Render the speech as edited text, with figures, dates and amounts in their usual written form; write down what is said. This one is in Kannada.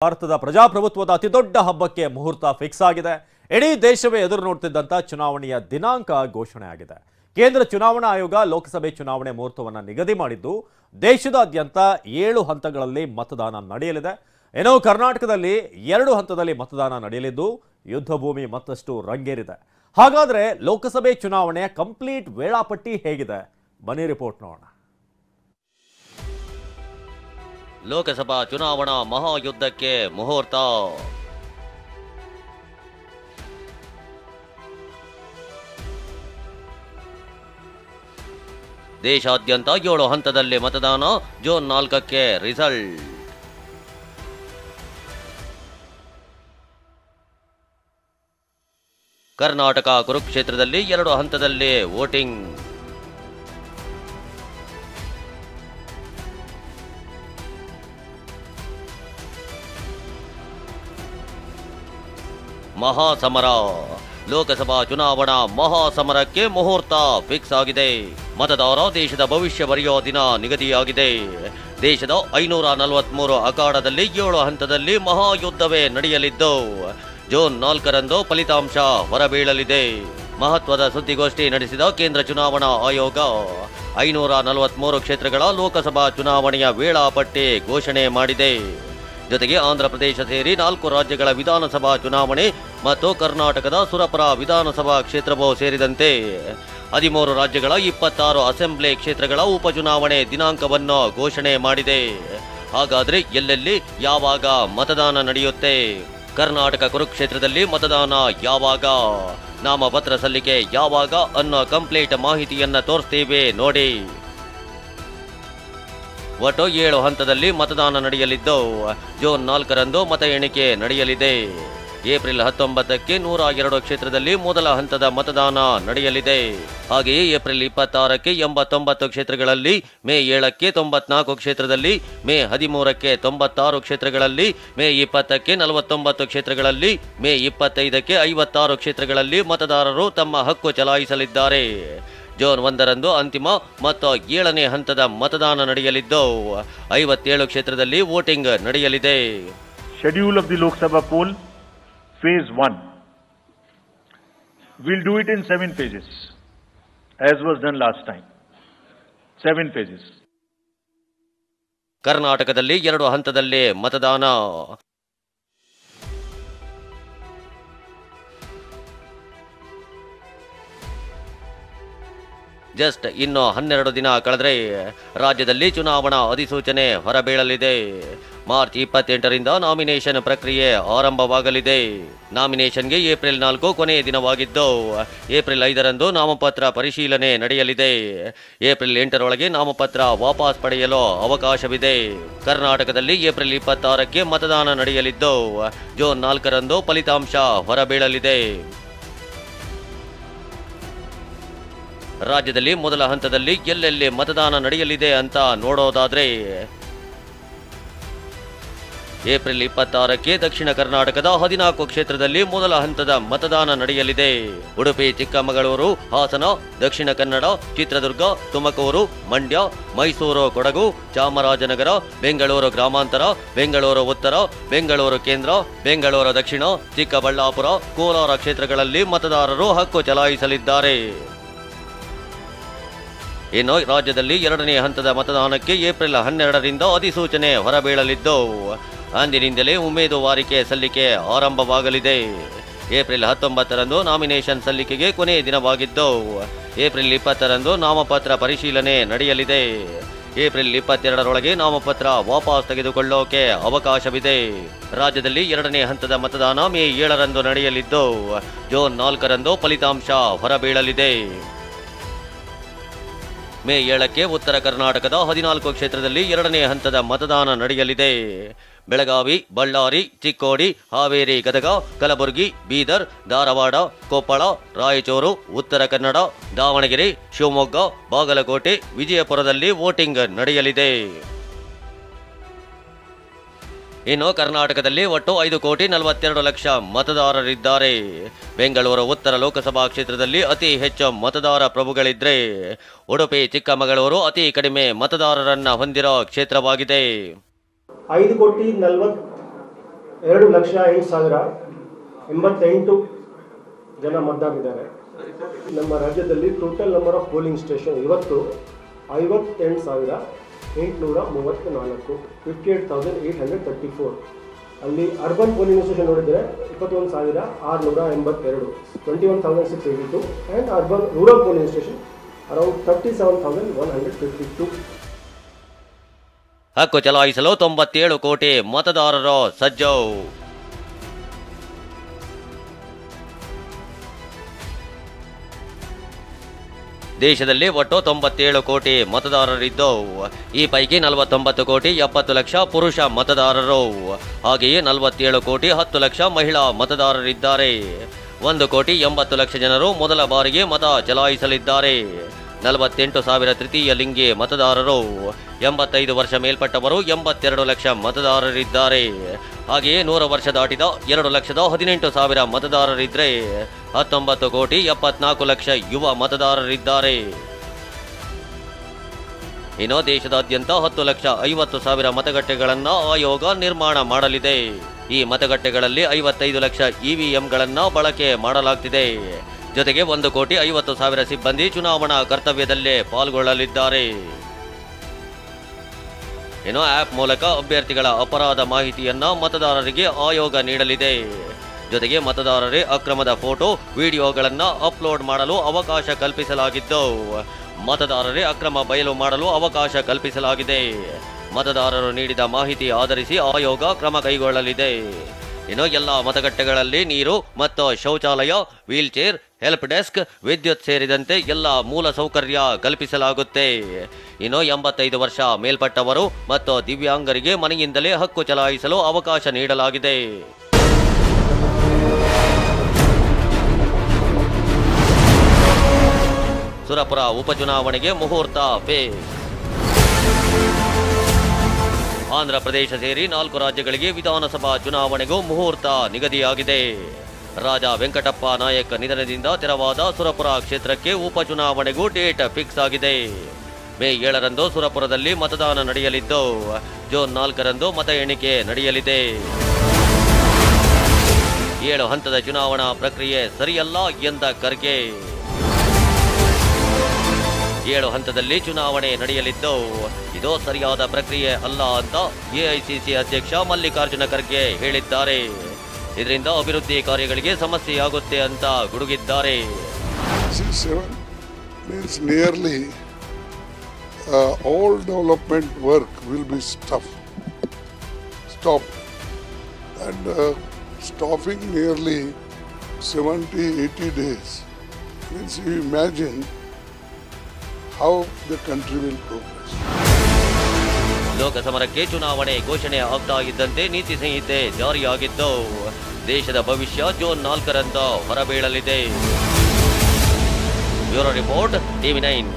ಭಾರತದ ಪ್ರಜಾಪ್ರಭುತ್ವದ ಅತಿದೊಡ್ಡ ಹಬ್ಬಕ್ಕೆ ಮುಹೂರ್ತ ಫಿಕ್ಸ್ ಆಗಿದೆ. ಇಡೀ ದೇಶವೇ ಎದುರು ನೋಡುತ್ತಿದ್ದಂತ ಚುನಾವಣೆಯ ದಿನಾಂಕ ಘೋಷಣೆ ಆಗಿದೆ. ಕೇಂದ್ರ ಚುನಾವಣಾ ಆಯೋಗ ಲೋಕಸಭೆ ಚುನಾವಣೆ ಮುಹೂರ್ತವನ್ನು ನಿಗದಿ ಮಾಡಿದ್ದು ದೇಶದಾದ್ಯಂತ 7 ಹಂತಗಳಲ್ಲಿ ಮತದಾನ ನಡೆಯಲಿದೆ. ಏನೋ ಕರ್ನಾಟಕದಲ್ಲಿ 2 ಹಂತದಲ್ಲಿ ಮತದಾನ ನಡೆಯಲಿದ್ದು ಯುದ್ಧ ಭೂಮಿ ಮತ್ತಷ್ಟು ರಂಗೇರಿದೆ. ಹಾಗಾದ್ರೆ ಲೋಕಸಭೆ ಚುನಾವಣೆಯ ಕಂಪ್ಲೀಟ್ ವೇಳಾಪಟ್ಟಿ ಹೇಗಿದೆ? ಬನ್ನಿ ರಿಪೋರ್ಟ್ ನೋಡೋಣ. ಲೋಕಸಭಾ ಚುನಾವಣಾ ಮಹಾಯುದ್ಧಕ್ಕೆ ಮುಹೂರ್ತ. ದೇಶಾದ್ಯಂತ 7 ಹಂತದಲ್ಲಿ ಮತದಾನ. June 4ಕ್ಕೆ result. ಕರ್ನಾಟಕ ಕುರುಕ್ಷೇತ್ರದಲ್ಲಿ 2 ಹಂತದಲ್ಲಿ ವೋಟಿಂಗ್. ಮಹಾಸಮರ. ಲೋಕಸಭಾ ಚುನಾವಣಾ ಮಹಾಸಮರಕ್ಕೆ ಮುಹೂರ್ತ ಫಿಕ್ಸ್ ಆಗಿದೆ. ಮತದಾರ ದೇಶದ ಭವಿಷ್ಯ ಬರೆಯೋ ದಿನ ನಿಗದಿಯಾಗಿದೆ. ದೇಶದ 543 ಅಖಾಡದಲ್ಲಿ 7 ಹಂತದಲ್ಲಿ ಮಹಾಯುದ್ಧವೇ ನಡೆಯಲಿದ್ದು ಜೂನ್ 4ರಂದು ಫಲಿತಾಂಶ ಹೊರಬೀಳಲಿದೆ. ಮಹತ್ವದ ಸುದ್ದಿಗೋಷ್ಠಿ ನಡೆಸಿದ ಕೇಂದ್ರ ಚುನಾವಣಾ ಆಯೋಗ 543 ಕ್ಷೇತ್ರಗಳ ಲೋಕಸಭಾ ಚುನಾವಣೆಯ ವೇಳಾಪಟ್ಟಿ ಘೋಷಣೆ ಮಾಡಿದೆ. ಜೊತೆಗೆ ಆಂಧ್ರಪ್ರದೇಶ ಸೇರಿ 4 ರಾಜ್ಯಗಳ ವಿಧಾನಸಭಾ ಚುನಾವಣೆ ಮತ್ತು ಕರ್ನಾಟಕದ ಸುರಪುರ ವಿಧಾನಸಭಾ ಕ್ಷೇತ್ರವೂ ಸೇರಿದಂತೆ 13 ರಾಜ್ಯಗಳ 26 ಅಸೆಂಬ್ಲಿ ಕ್ಷೇತ್ರಗಳ ಉಪಚುನಾವಣೆ ದಿನಾಂಕವನ್ನು ಘೋಷಣೆ ಮಾಡಿದೆ. ಹಾಗಾದ್ರೆ ಎಲ್ಲೆಲ್ಲಿ ಯಾವಾಗ ಮತದಾನ ನಡೆಯುತ್ತೆ? ಕರ್ನಾಟಕ ಕುರುಕ್ಷೇತ್ರದಲ್ಲಿ ಮತದಾನ ಯಾವಾಗ, ನಾಮಪತ್ರ ಸಲ್ಲಿಕೆ ಯಾವಾಗ ಅನ್ನೋ ಕಂಪ್ಲೀಟ್ ಮಾಹಿತಿಯನ್ನ ತೋರಿಸ್ತೀವಿ ನೋಡಿ. ಒಟ್ಟು 7 ಹಂತದಲ್ಲಿ ಮತದಾನ ನಡೆಯಲಿದ್ದು ಜೂನ್ 4ರಂದು ಮತ ಎಣಿಕೆ ನಡೆಯಲಿದೆ. ಏಪ್ರಿಲ್ 19ಕ್ಕೆ 102 ಕ್ಷೇತ್ರದಲ್ಲಿ ಮೊದಲ ಹಂತದ ಮತದಾನ ನಡೆಯಲಿದೆ. ಹಾಗೆಯೇ ಏಪ್ರಿಲ್ 26ಕ್ಕೆ 89 ಕ್ಷೇತ್ರಗಳಲ್ಲಿ, ಮೇ 7ಕ್ಕೆ 94 ಕ್ಷೇತ್ರದಲ್ಲಿ, ಮೇ 13ಕ್ಕೆ 96 ಕ್ಷೇತ್ರಗಳಲ್ಲಿ, ಮೇ 20ಕ್ಕೆ 49 ಕ್ಷೇತ್ರಗಳಲ್ಲಿ, ಮೇ 25ಕ್ಕೆ 56 ಕ್ಷೇತ್ರಗಳಲ್ಲಿ ಮತದಾರರು ತಮ್ಮ ಹಕ್ಕು ಚಲಾಯಿಸಲಿದ್ದಾರೆ. ಜೂನ್ 1ರಂದು ಅಂತಿಮ ಮತ್ತು 7ನೇ ಹಂತದ ಮತದಾನ ನಡೆಯಲಿದ್ದು 57 ಕ್ಷೇತ್ರದಲ್ಲಿ ವೋಟಿಂಗ್ ನಡೆಯಲಿದೆ. Schedule of the Lok Sabha poll, phase 1. We'll do it in 7 phases, as was done last time. 7 phases. ಕರ್ನಾಟಕದಲ್ಲಿ 2 ಹಂತದಲ್ಲಿ ಮತದಾನ. ಜಸ್ಟ್ ಇನ್ನು 12 ದಿನ ಕಳೆದರೆ ರಾಜ್ಯದಲ್ಲಿ ಚುನಾವಣಾ ಅಧಿಸೂಚನೆ ಹೊರಬೀಳಲಿದೆ. ಮಾರ್ಚ್ 28ರಿಂದ ನಾಮಿನೇಷನ್ ಪ್ರಕ್ರಿಯೆ ಆರಂಭವಾಗಲಿದೆ. ನಾಮಿನೇಷನ್ಗೆ ಏಪ್ರಿಲ್ 4 ಕೊನೆಯ ದಿನವಾಗಿದ್ದು ಏಪ್ರಿಲ್ 5ರಂದು ನಾಮಪತ್ರ ಪರಿಶೀಲನೆ ನಡೆಯಲಿದೆ. ಏಪ್ರಿಲ್ 8ರೊಳಗೆ ನಾಮಪತ್ರ ವಾಪಸ್ ಪಡೆಯಲು ಅವಕಾಶವಿದೆ. ಕರ್ನಾಟಕದಲ್ಲಿ ಏಪ್ರಿಲ್ 26ಕ್ಕೆ ಮತದಾನ ನಡೆಯಲಿದ್ದು ಜೂನ್ 4ರಂದು ಫಲಿತಾಂಶ ಹೊರಬೀಳಲಿದೆ. ರಾಜ್ಯದಲ್ಲಿ ಮೊದಲ ಹಂತದಲ್ಲಿ ಎಲ್ಲೆಲ್ಲಿ ಮತದಾನ ನಡೆಯಲಿದೆ ಅಂತ ನೋಡೋದಾದ್ರೆ ಏಪ್ರಿಲ್ 26ಕ್ಕೆ ದಕ್ಷಿಣ ಕರ್ನಾಟಕದ 14 ಕ್ಷೇತ್ರದಲ್ಲಿ ಮೊದಲ ಹಂತದ ಮತದಾನ ನಡೆಯಲಿದೆ. ಉಡುಪಿ, ಚಿಕ್ಕಮಗಳೂರು, ಹಾಸನ, ದಕ್ಷಿಣ ಕನ್ನಡ, ಚಿತ್ರದುರ್ಗ, ತುಮಕೂರು, ಮಂಡ್ಯ, ಮೈಸೂರು, ಕೊಡಗು, ಚಾಮರಾಜನಗರ, ಬೆಂಗಳೂರು ಗ್ರಾಮಾಂತರ, ಬೆಂಗಳೂರು ಉತ್ತರ, ಬೆಂಗಳೂರು ಕೇಂದ್ರ, ಬೆಂಗಳೂರು ದಕ್ಷಿಣ, ಚಿಕ್ಕಬಳ್ಳಾಪುರ, ಕೋಲಾರ ಕ್ಷೇತ್ರಗಳಲ್ಲಿ ಮತದಾರರು ಹಕ್ಕು ಚಲಾಯಿಸಲಿದ್ದಾರೆ. ಇನ್ನು ರಾಜ್ಯದಲ್ಲಿ 2ನೇ ಹಂತದ ಮತದಾನಕ್ಕೆ ಏಪ್ರಿಲ್ 12ರಿಂದ ಅಧಿಸೂಚನೆ ಹೊರಬೀಳಲಿದ್ದು ಅಂದಿನಿಂದಲೇ ಉಮೇದುವಾರಿಕೆ ಸಲ್ಲಿಕೆ ಆರಂಭವಾಗಲಿದೆ. ಏಪ್ರಿಲ್ 19ರಂದು ನಾಮಿನೇಷನ್ ಸಲ್ಲಿಕೆಗೆ ಕೊನೆಯ ದಿನವಾಗಿದ್ದು ಏಪ್ರಿಲ್ 20ರಂದು ನಾಮಪತ್ರ ಪರಿಶೀಲನೆ ನಡೆಯಲಿದೆ. ಏಪ್ರಿಲ್ 22ರೊಳಗೆ ನಾಮಪತ್ರ ವಾಪಸ್ ತೆಗೆದುಕೊಳ್ಳೋಕೆ ಅವಕಾಶವಿದೆ. ರಾಜ್ಯದಲ್ಲಿ 2ನೇ ಹಂತದ ಮತದಾನ ಮೇ 7ರಂದು ನಡೆಯಲಿದ್ದು ಜೂನ್ 4ರಂದು ಫಲಿತಾಂಶ ಹೊರಬೀಳಲಿದೆ. ಮೇ 7ಕ್ಕೆ ಉತ್ತರ ಕರ್ನಾಟಕದ 14 ಕ್ಷೇತ್ರದಲ್ಲಿ 2ನೇ ಹಂತದ ಮತದಾನ ನಡೆಯಲಿದೆ. ಬೆಳಗಾವಿ, ಬಳ್ಳಾರಿ, ಚಿಕ್ಕೋಡಿ, ಹಾವೇರಿ, ಗದಗ, ಕಲಬುರಗಿ, ಬೀದರ್, ಧಾರವಾಡ, ಕೊಪ್ಪಳ, ರಾಯಚೂರು, ಉತ್ತರ ಕನ್ನಡ, ದಾವಣಗೆರೆ, ಶಿವಮೊಗ್ಗ, ಬಾಗಲಕೋಟೆ, ವಿಜಯಪುರದಲ್ಲಿ ವೋಟಿಂಗ್ ನಡೆಯಲಿದೆ. ಇನ್ನು ಕರ್ನಾಟಕದಲ್ಲಿ ಒಟ್ಟು 5,42,00,000 ಮತದಾರರಿದ್ದಾರೆ. ಬೆಂಗಳೂರು ಉತ್ತರ ಲೋಕಸಭಾ ಕ್ಷೇತ್ರದಲ್ಲಿ ಅತಿ ಹೆಚ್ಚು ಮತದಾರ ಪ್ರಭುಗಳಿದ್ರೆ ಉಡುಪಿ ಚಿಕ್ಕಮಗಳೂರು ಅತಿ ಕಡಿಮೆ ಮತದಾರರನ್ನ ಹೊಂದಿರೋ ಕ್ಷೇತ್ರವಾಗಿದೆ. 5,40,00,000 2,08,088 ಜನ ಮತದಾರರಿದ್ದಾರೆ. ನಮ್ಮ ರಾಜ್ಯದಲ್ಲಿ total number of polling station ಇವತ್ತು 58,834, 58,834. ಅಲ್ಲಿ ಅರ್ಬನ್ ಪೋಲಿಂಗ್ ಸ್ಟೇಷನ್ ನೋಡಿದರೆ 21,682, 21,682, and urban rural polling station around 37,152. ಹಕ್ಕು ಚಲಾಯಿಸಲು 97 ಕೋಟಿ ಮತದಾರರು ಸಜ್ಜು. ದೇಶದಲ್ಲಿ ಒಟ್ಟು 97 ಕೋಟಿ ಮತದಾರರಿದ್ದು, ಈ ಪೈಕಿ 49 ಕೋಟಿ 70 ಲಕ್ಷ ಪುರುಷ ಮತದಾರರು, ಹಾಗೆಯೇ 47 ಕೋಟಿ 10 ಲಕ್ಷ ಮಹಿಳಾ ಮತದಾರರಿದ್ದಾರೆ. 1 ಕೋಟಿ 80 ಲಕ್ಷ ಜನರು ಮೊದಲ ಬಾರಿಗೆ ಮತ ಚಲಾಯಿಸಲಿದ್ದಾರೆ. 48,000 ತೃತೀಯ ಲಿಂಗಿ ಮತದಾರರು, 85 ವರ್ಷ ಮೇಲ್ಪಟ್ಟವರು 82 ಲಕ್ಷ ಮತದಾರರಿದ್ದಾರೆ. ಹಾಗೆಯೇ 100 ವರ್ಷ ದಾಟಿದ 2,18,000 ಮತದಾರರಿದ್ದರೆ 19 ಕೋಟಿ 74 ಲಕ್ಷ ಯುವ ಮತದಾರರಿದ್ದಾರೆ. ಇನ್ನು ದೇಶದಾದ್ಯಂತ 10,50,000 ಮತಗಟ್ಟೆಗಳನ್ನು ಆಯೋಗ ನಿರ್ಮಾಣ ಮಾಡಲಿದೆ. ಈ ಮತಗಟ್ಟೆಗಳಲ್ಲಿ 55 ಲಕ್ಷ ಇವಿಎಂಗಳನ್ನು ಬಳಕೆ ಮಾಡಲಾಗ್ತಿದೆ. ಜೊತೆಗೆ 1,50,000 ಸಿಬ್ಬಂದಿ ಚುನಾವಣಾ ಕರ್ತವ್ಯದಲ್ಲೇ ಪಾಲ್ಗೊಳ್ಳಲಿದ್ದಾರೆ. ಇನ್ನು ಆಪ್ ಮೂಲಕ ಅಭ್ಯರ್ಥಿಗಳ ಅಪರಾಧ ಮಾಹಿತಿಯನ್ನ ಮತದಾರರಿಗೆ ಆಯೋಗ ನೀಡಲಿದೆ. ಜೊತೆಗೆ ಮತದಾರರೇ ಅಕ್ರಮದ ಫೋಟೋ, ವಿಡಿಯೋಗಳನ್ನು ಅಪ್ಲೋಡ್ ಮಾಡಲು ಅವಕಾಶ ಕಲ್ಪಿಸಲಾಗಿದ್ದು, ಮತದಾರರೇ ಅಕ್ರಮ ಬಯಲು ಮಾಡಲು ಅವಕಾಶ ಕಲ್ಪಿಸಲಾಗಿದೆ. ಮತದಾರರು ನೀಡಿದ ಮಾಹಿತಿ ಆಧರಿಸಿ ಆಯೋಗ ಕ್ರಮ ಕೈಗೊಳ್ಳಲಿದೆ. ಇನ್ನು ಎಲ್ಲ ಮತಗಟ್ಟೆಗಳಲ್ಲಿ ನೀರು ಮತ್ತು ಶೌಚಾಲಯ, ವೀಲ್ಚೇರ್, ಹೆಲ್ಪ್ ಡೆಸ್ಕ್, ವಿದ್ಯುತ್ ಸೇರಿದಂತೆ ಎಲ್ಲ ಮೂಲ ಸೌಕರ್ಯ ಕಲ್ಪಿಸಲಾಗುತ್ತೆ. ಇನ್ನು 85 ವರ್ಷ ಮೇಲ್ಪಟ್ಟವರು ಮತ್ತು ದಿವ್ಯಾಂಗರಿಗೆ ಮನೆಯಿಂದಲೇ ಹಕ್ಕು ಚಲಾಯಿಸಲು ಅವಕಾಶ ನೀಡಲಾಗಿದೆ. ಸುರಪುರ ಉಪಚುನಾವಣೆಗೆ ಮುಹೂರ್ತ ಫಿಕ್ಸ್. ಆಂಧ್ರ ಪ್ರದೇಶ ಸೇರಿ 4 ರಾಜ್ಯಗಳಿಗೆ ವಿಧಾನಸಭಾ ಚುನಾವಣೆಗೂ ಮುಹೂರ್ತ ನಿಗದಿಯಾಗಿದೆ. ರಾಜ ವೆಂಕಟಪ್ಪ ನಾಯಕ್ ನಿಧನದಿಂದ ತೆರವಾದ ಸುರಪುರ ಕ್ಷೇತ್ರಕ್ಕೆ ಉಪಚುನಾವಣೆಗೂ ಡೇಟ್ ಫಿಕ್ಸ್ ಆಗಿದೆ. ಮೇ 7ರಂದು ಸುರಪುರದಲ್ಲಿ ಮತದಾನ ನಡೆಯಲಿದ್ದು, ಜೂನ್ 4ರಂದು ಮತ ಎಣಿಕೆ ನಡೆಯಲಿದೆ. 7 ಹಂತದ ಚುನಾವಣಾ ಪ್ರಕ್ರಿಯೆ ಸರಿಯಲ್ಲ ಎಂದ ಖರ್ಗೆ. 7 ಹಂತದಲ್ಲಿ ಚುನಾವಣೆ ನಡೆಯಲಿದ್ದು, ಇದು ಸರಿಯಾದ ಪ್ರಕ್ರಿಯೆ ಅಲ್ಲ ಅಂತ ಎಐಸಿಸಿ ಅಧ್ಯಕ್ಷ ಮಲ್ಲಿಕಾರ್ಜುನ ಖರ್ಗೆ ಹೇಳಿದ್ದಾರೆ. ಇದರಿಂದ ಅಭಿವೃದ್ಧಿ ಕಾರ್ಯಗಳಿಗೆ ಸಮಸ್ಯೆಯಾಗುತ್ತೆ ಅಂತ ಗುಡುಗಿದ್ದಾರೆ. 7 means nearly all development work will be stopped, and stopping nearly 70-80 days means you imagine how the country will progress. ಲೋಕಸಮರಕ್ಕೆ ಚುನಾವಣೆ ಘೋಷಣೆ ಆಗ್ತಾ ಇದ್ದಂತೆ ನೀತಿ ಸಂಹಿತೆ ಜಾರಿಯಾಗಿದ್ದು, ದೇಶದ ಭವಿಷ್ಯ ಜೂನ್ 4ರಂದು ಹೊರಬೀಳಲಿದೆ. Bureau report, TV9.